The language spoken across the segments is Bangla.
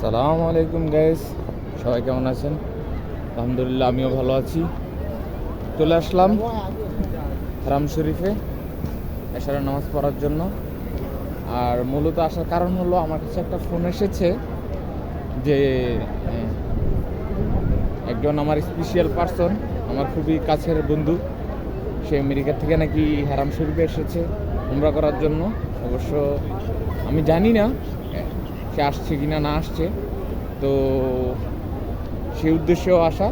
সালাম আলাইকুম গাইস, সবাই কেমন আছেন? আলহামদুলিল্লাহ, আমিও ভালো আছি। চলে আসলাম হারাম শরীফে এশারের নামাজ পড়ার জন্য। আর মূলত আসার কারণ হলো, আমার কাছে একটা ফোন এসেছে যে একজন আমার স্পেশাল পার্সন, আমার খুবই কাছের বন্ধু, সে আমেরিকা থেকে নাকি হারাম শরীফে এসেছে উমরা করার জন্য। অবশ্য আমি জানি না সে আসছে কিনা না আসছে, তো সে উদ্দেশ্যেও আসা।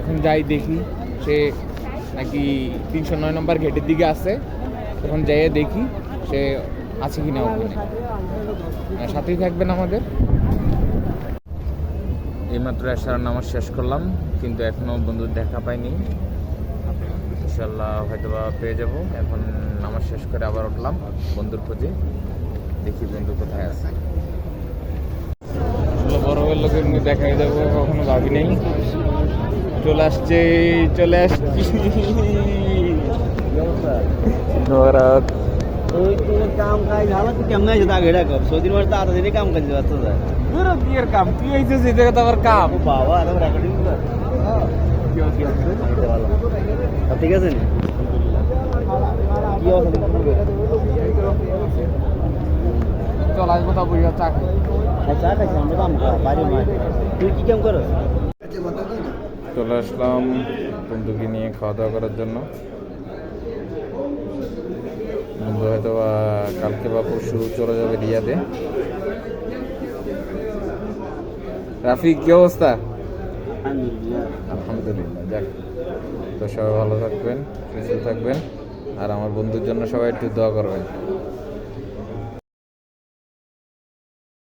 এখন যাই দেখি, সে নাকি 309 নম্বর গেটের দিকে আছে। এখন যাইয়ে দেখি সে আছে কিনা ওখানে। সাথেই থাকবেন আমাদের। এইমাত্র এশার নামাজ শেষ করলাম, কিন্তু এখনও বন্ধুর দেখা পাইনি। ইনশাল্লাহ হয়তো বা পেয়ে যাব। এখন নামাজ শেষ করে আবার উঠলাম বন্ধুর খোঁজে, দেখি বন্ধু কোথায় আছে। বড় হয়ে লোক এমনি দেখা যাবো কখনো ভাবি নাই। চলে আসছে, চলে আসছি। काम काय झालं तू केम नाही जाता घेडा कप सो दिन वर्ष आता दिले काम करते वाचतो जा তোর বিয়ের কাম, তুই এইছিস এই জায়গাতে আবার কাম। बाबा आता रेकॉर्डिंग कर हां ठीक আছে নি কি অবস্থা চল আসবো তা বুঝা চা খাই। চা খাইছি আমরা কাম কর বাইরে মার তুই কি কাম করস? চলে আসলাম বন্ধুকে নিয়ে খাওয়া দাওয়া করার জন্য। বন্ধু হয়তো কালকে বা পরশু চলে যাবে রিয়াদে। রাফিক, কি অবস্থা? আলহামদুলিল্লাহ, যাক। তো সবাই ভালো থাকবেন, সুস্থ থাকবেন, আর আমার বন্ধুর জন্য সবাই একটু দোয়া করবেন।